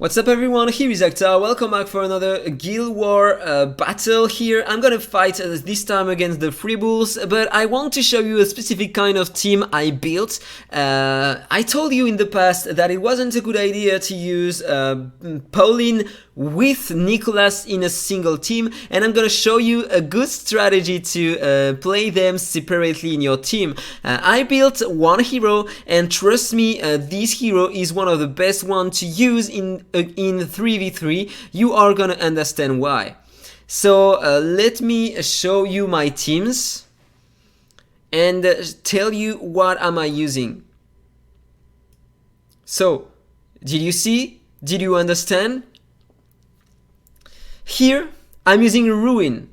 What's up everyone, here is AhkTaar, welcome back for another Guild War battle here. I'm gonna fight this time against the Free Bulls, but I want to show you a specific kind of team I built. I told you in the past that it wasn't a good idea to use Pauline with Nicholas in a single team, and I'm gonna show you a good strategy to play them separately in your team. I built one hero, and trust me, this hero is one of the best ones to use in 3v3. You are gonna understand why. So let me show you my teams and tell you what am I using. So did you see? Did you understand? Here I'm using Ruen.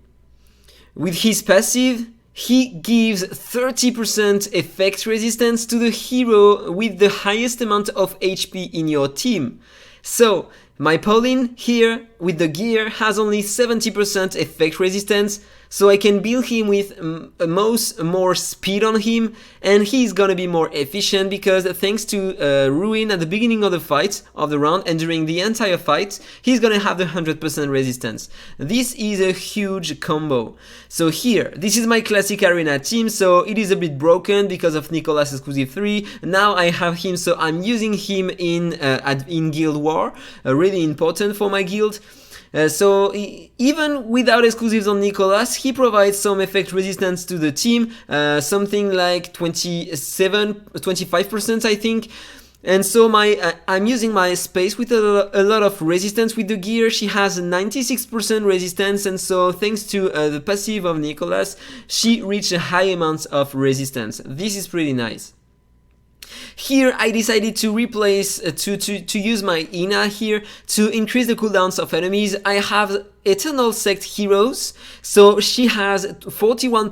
With his passive, he gives 30% effect resistance to the hero with the highest amount of HP in your team. So my Pauline here with the gear has only 70% effect resistance, so I can build him with more speed on him, and he's gonna be more efficient because thanks to Ruen at the beginning of the fight, of the round, and during the entire fight, he's gonna have the 100% resistance. This is a huge combo. So here, this is my classic arena team, so it is a bit broken because of Nicholas exclusive 3. Now I have him, so I'm using him in Guild War, really important for my guild. So even without exclusives on Nicholas, he provides some effect resistance to the team, something like 25% I think. And so I'm using my space with a lot of resistance with the gear. She has 96% resistance, and so thanks to the passive of Nicholas, she reached a high amount of resistance. This is pretty nice. Here I decided to replace, to use my Ina here to increase the cooldowns of enemies. I have Eternal Sect heroes, so she has 41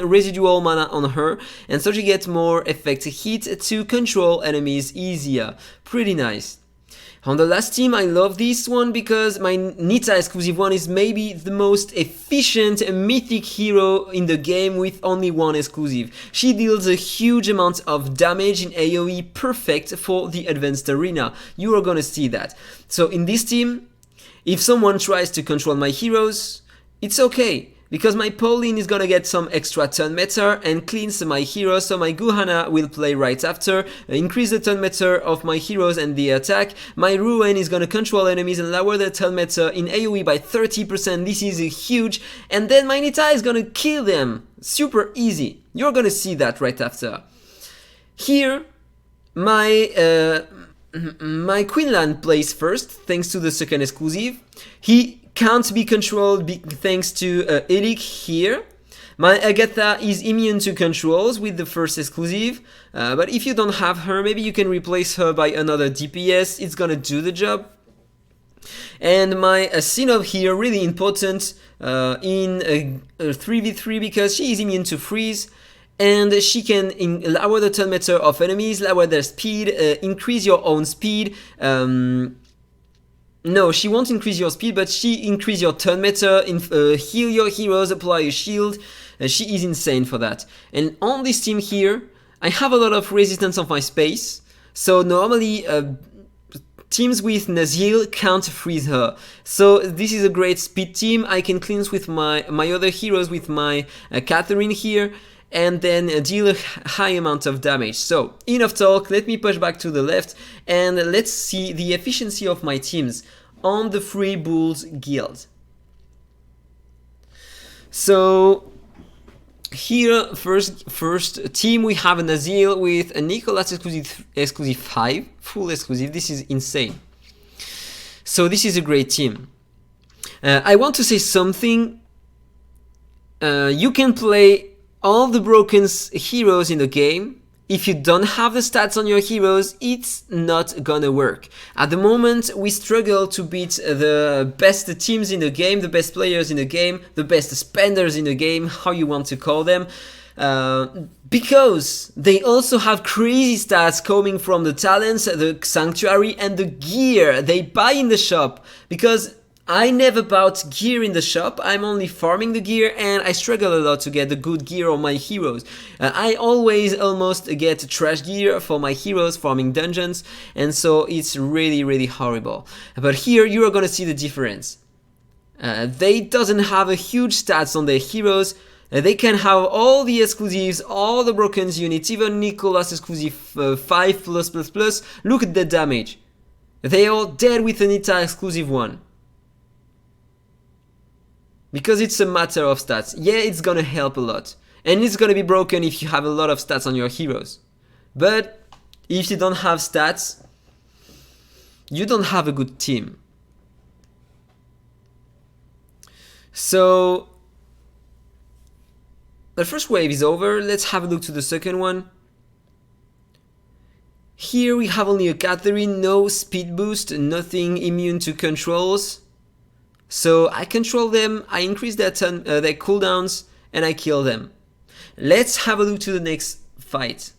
residual mana on her, and so she gets more effect hit to control enemies easier. Pretty nice. On the last team, I love this one because my Nita exclusive one is maybe the most efficient mythic hero in the game with only one exclusive. She deals a huge amount of damage in AoE, perfect for the advanced arena. You are gonna see that. So in this team, if someone tries to control my heroes, it's okay, because my Pauline is gonna get some extra turn meter and cleanse my heroes, so my Guhana will play right after, increase the turn meter of my heroes and the attack. My Ruen is gonna control enemies and lower the turn meter in AoE by 30%, this is huge, and then my Nita is gonna kill them, super easy. You're gonna see that right after. Here, my Quinlan plays first, thanks to the second exclusive. He can't be controlled thanks to Elic here. My Agatha is immune to controls with the first exclusive, but if you don't have her, maybe you can replace her by another DPS, it's gonna do the job. And my Sinov here, really important in 3v3 because she is immune to freeze, and she can lower the turn meter of enemies, lower their speed, increase your own speed. No, she won't increase your speed, but she increase your turn meter, heal your heroes, apply a shield. She is insane for that. And on this team here, I have a lot of resistance on my space, so normally teams with Nazil can't freeze her. So this is a great speed team. I can cleanse with my other heroes, with my Catherine here, and then deal a high amount of damage. So enough talk, let me push back to the left and let's see the efficiency of my teams on the Free Bulls guild. So here, first team, we have an Azil with a Nicholas exclusive 5, full exclusive. This is insane. So this is a great team. I want to say something. You can play all the broken heroes in the game. If you don't have the stats on your heroes, it's not gonna work. At the moment, we struggle to beat the best teams in the game, the best players in the game, the best spenders in the game, how you want to call them, because they also have crazy stats coming from the talents, the sanctuary, and the gear they buy in the shop. Because I never bought gear in the shop, I'm only farming the gear, and I struggle a lot to get the good gear on my heroes. I always almost get trash gear for my heroes farming dungeons, and so it's really horrible. But here you are gonna see the difference. They doesn't have a huge stats on their heroes. They can have all the exclusives, all the broken units, even Nicholas exclusive 5+++. Look at the damage. They are dead with an Nita exclusive 1. Because it's a matter of stats. Yeah, it's gonna help a lot. And it's gonna be broken if you have a lot of stats on your heroes. But if you don't have stats, you don't have a good team. So the first wave is over. Let's have a look to the second one. Here we have only a Catherine, no speed boost, nothing immune to controls. So I control them, I increase their cooldowns, and I kill them. Let's have a look to the next fight.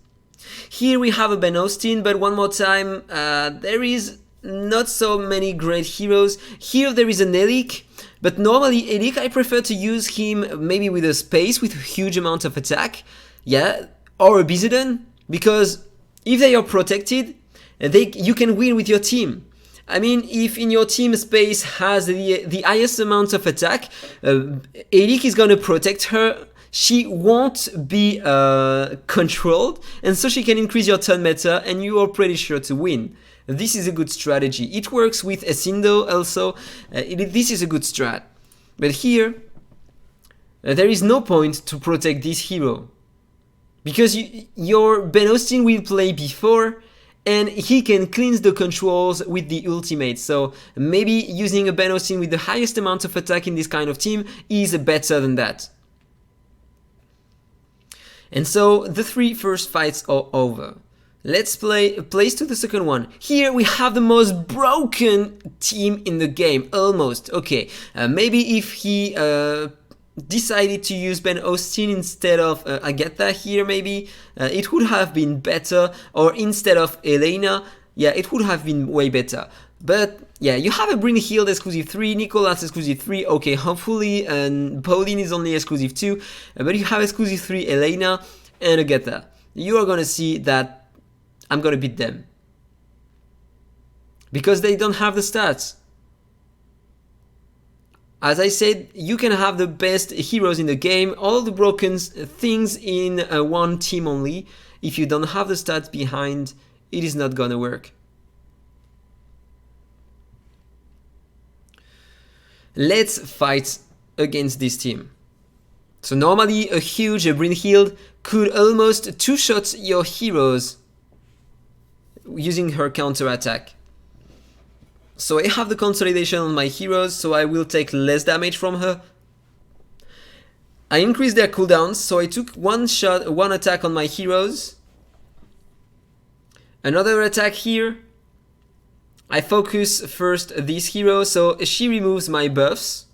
Here we have a Ben Austin, but one more time, there is not so many great heroes. Here there is an Elik, but normally Elik I prefer to use him maybe with a space with a huge amount of attack, yeah, or a Bizidon, because if they are protected, you can win with your team. I mean, if in your team space has the highest amount of attack, Elik is gonna protect her. She won't be controlled, and so she can increase your turn meta, and you are pretty sure to win. This is a good strategy. It works with Esindo also. This is a good strat. But here, there is no point to protect this hero. Because your Ben Austin will play before, and he can cleanse the controls with the ultimate. So maybe using a Ben Austin with the highest amount of attack in this kind of team is better than that. And so the 3 first fights are over. Let's place to the second one. Here we have the most broken team in the game, almost. Okay, maybe if he decided to use Ben Austin instead of AhkTaar here, maybe it would have been better, or instead of Elena, yeah, it would have been way better. But yeah, you have a Brynhild exclusive 3, Nicholas exclusive 3, okay, hopefully, and Pauline is only exclusive 2, but you have exclusive 3 Elena and AhkTaar. You are gonna see that I'm gonna beat them. Because they don't have the stats. As I said, you can have the best heroes in the game, all the broken things in one team only. If you don't have the stats behind, it is not gonna work. Let's fight against this team. So normally a huge Brynhild could almost two-shot your heroes using her counter attack. So I have the consolidation on my heroes, so I will take less damage from her. I increased their cooldowns, so I took one attack on my heroes. Another attack here. I focus first this hero, so she removes my buffs.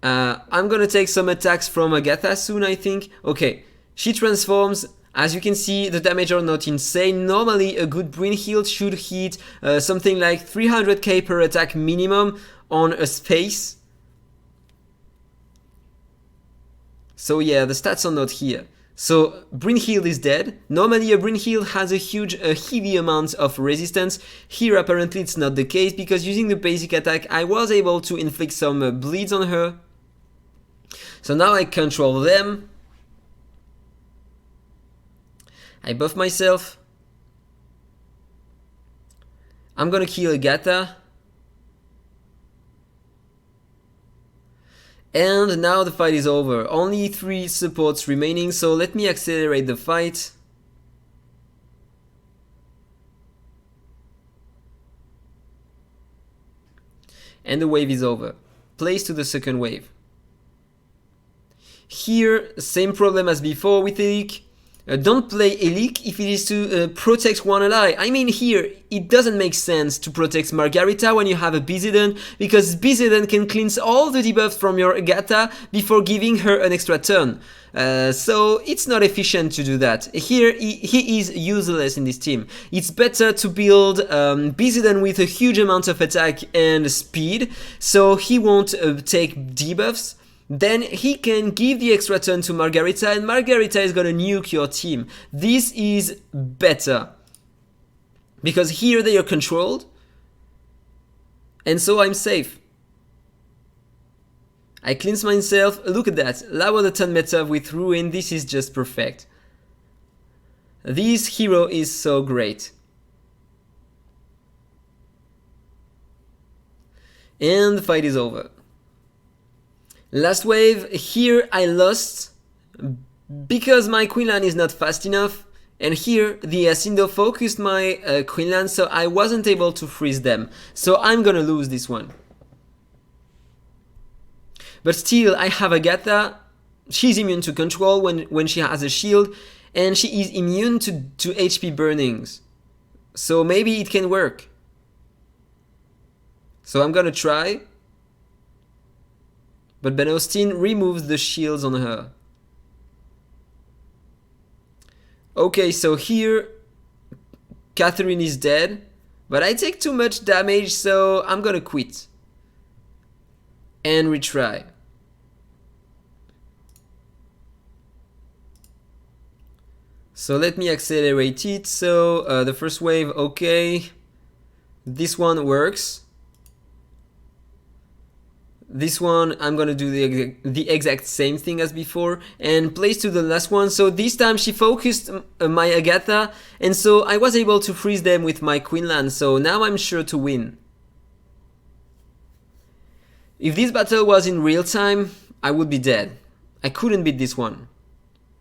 I'm gonna take some attacks from AhkTaar soon, I think. Okay, she transforms. As you can see, the damage are not insane. Normally, a good Brynhild should hit something like 300k per attack minimum on a space. So yeah, the stats are not here. So Brynhild is dead. Normally a Brynhild has a heavy amount of resistance. Here apparently it's not the case, because using the basic attack I was able to inflict some bleeds on her. So now I control them. I buff myself. I'm gonna kill AhkTaar. And now the fight is over. Only 3 supports remaining, so let me accelerate the fight. And the wave is over. Place to the second wave. Here, same problem as before with Elik. Don't play Elik if it is to protect one ally. I mean, here, it doesn't make sense to protect Margarita when you have a Bizidon, because Bizidon can cleanse all the debuffs from your AhkTaar before giving her an extra turn. So it's not efficient to do that. Here, he is useless in this team. It's better to build Bizidon with a huge amount of attack and speed, so he won't take debuffs. Then he can give the extra turn to Margarita, and Margarita is gonna nuke your team. This is better, because here they are controlled, and so I'm safe. I cleanse myself. Look at that. Lower the turn meta with Ruen. This is just perfect. This hero is so great. And the fight is over. Last wave, here I lost because my Quinlan is not fast enough, and here the Asindo focused my Quinlan, so I wasn't able to freeze them. So I'm gonna lose this one. But still, I have AhkTaar. She's immune to control when she has a shield, and she is immune to HP burnings. So maybe it can work. So I'm gonna try. But Ben Austin removes the shields on her. Okay, so here Catherine is dead, but I take too much damage, so I'm gonna quit and retry. So let me accelerate it. So the first wave, okay, this one works. This one, I'm gonna do the exact same thing as before and place to the last one. So this time she focused my AhkTaar, and so I was able to freeze them with my Quinlan, so now I'm sure to win. If this battle was in real time, I would be dead. I couldn't beat this one.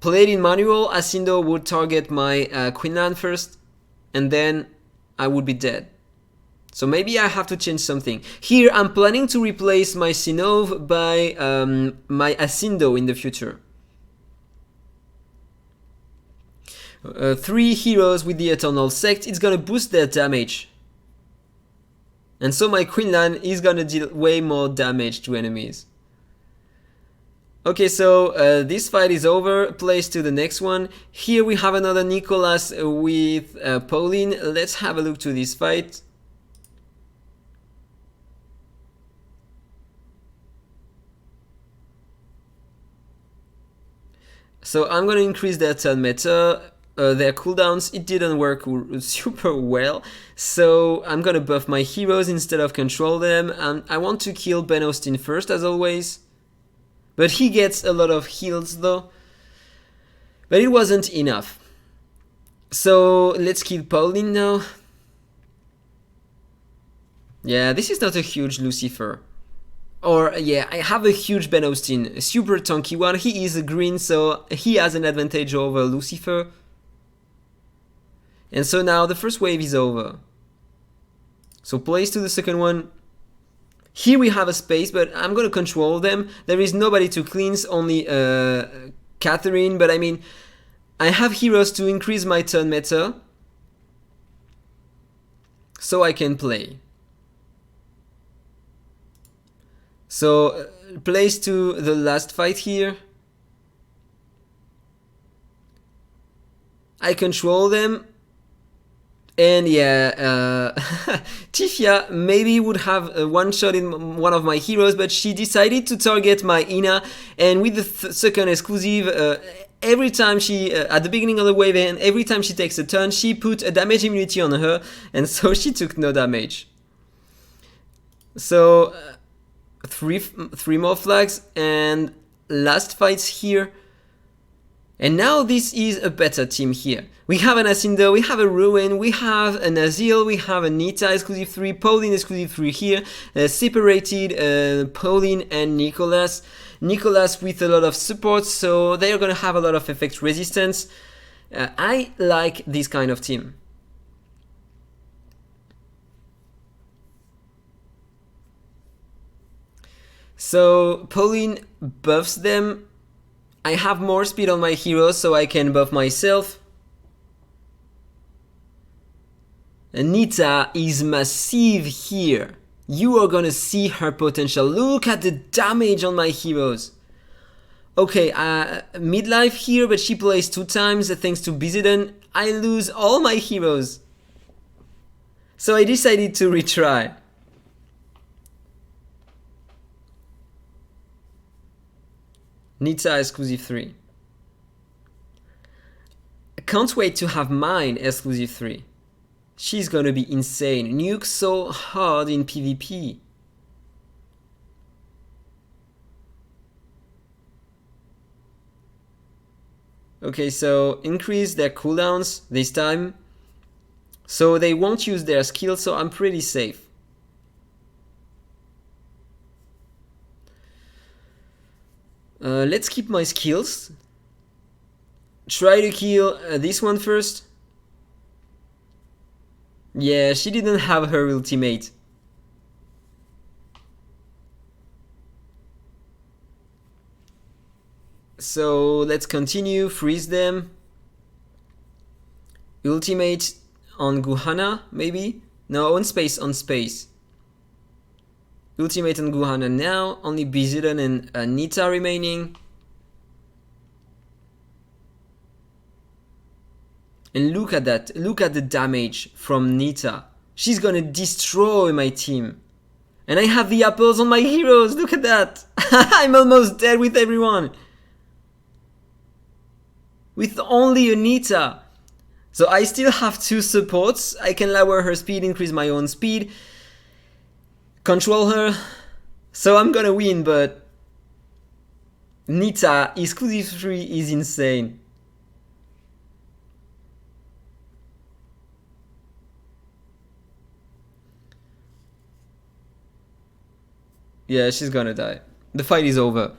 Played in manual, Asindo would target my Quinlan first, and then I would be dead. So maybe I have to change something. Here I'm planning to replace my Sinov by my Asindo in the future. 3 heroes with the Eternal Sect, it's gonna boost their damage. And so my Quinlan is gonna deal way more damage to enemies. Okay, so this fight is over. Place to the next one. Here we have another Nicholas with Pauline. Let's have a look to this fight. So I'm gonna increase their turn meta, their cooldowns. It didn't work super well, so I'm gonna buff my heroes instead of control them. I want to kill Ben Austin first, as always, but he gets a lot of heals though, but it wasn't enough. So let's kill Pauline now. Yeah, this is not a huge Lucifer. Or, yeah, I have a huge Ben Austin, a super tanky one. He is a green, so he has an advantage over Lucifer. And so now the first wave is over. So place to the second one. Here we have a space, but I'm gonna control them. There is nobody to cleanse, only Catherine. But I mean, I have heroes to increase my turn meta, so I can play. So place to the last fight here. I control them, and yeah, Tifia maybe would have one shot in one of my heroes, but she decided to target my Ina, and with the second exclusive, every time she, at the beginning of the wave and every time she takes a turn, she put a damage immunity on her, and so she took no damage. So three more flags and last fights here. And now this is a better team here. We have an Asindo, we have a Ruen, we have an Azil, we have a Nita exclusive 3, Pauline exclusive 3 here, separated Pauline and Nicholas. Nicholas with a lot of support, so they are gonna have a lot of effect resistance. I like this kind of team. So Pauline buffs them I have more speed on my heroes, so I can buff myself. Nita is massive here. You are gonna see her potential. Look at the damage on my heroes. Okay, midlife here, but she plays 2 times thanks to Bizidon. I lose all my heroes. So I decided to retry. Nita exclusive 3. I can't wait to have mine exclusive 3. She's gonna be insane. Nuke so hard in PvP. Okay, so increase their cooldowns this time. So they won't use their skill, so I'm pretty safe. Let's keep my skills. Try to kill this one first. Yeah, she didn't have her ultimate. So let's continue, freeze them. Ultimate on Guhana, maybe? No, on space, on space. Ultimate on Guhana now, only Bizidon and Nita remaining. And look at that, look at the damage from Nita. She's gonna destroy my team. And I have the apples on my heroes, look at that. I'm almost dead with everyone. With only a Nita. So I still have 2 supports. I can lower her speed, increase my own speed. Control her. So I'm gonna win, but Nita exclusive 3 is insane. Yeah, she's gonna die. The fight is over.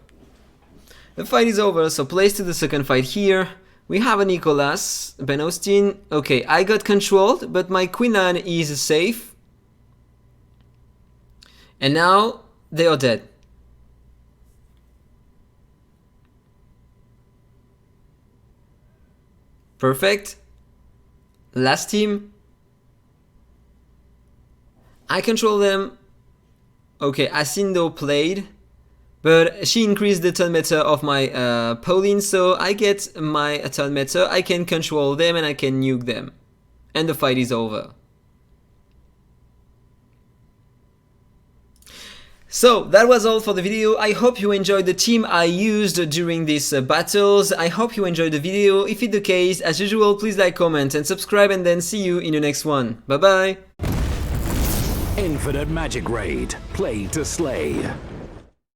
The fight is over, so place to the second fight here. We have a Nicholas, Ben Austin. Okay, I got controlled, but my Queen Anne is safe. And now they are dead. Perfect. Last team. I control them. Okay, Asindo played. But she increased the turn meter of my Pauline, so I get my turn meter, I can control them and I can nuke them. And the fight is over. So that was all for the video. I hope you enjoyed the team I used during these battles. I hope you enjoyed the video. If it's the case, as usual, please like, comment and subscribe, and then see you in the next one. Bye bye! Infinite Magicraid. Play to slay.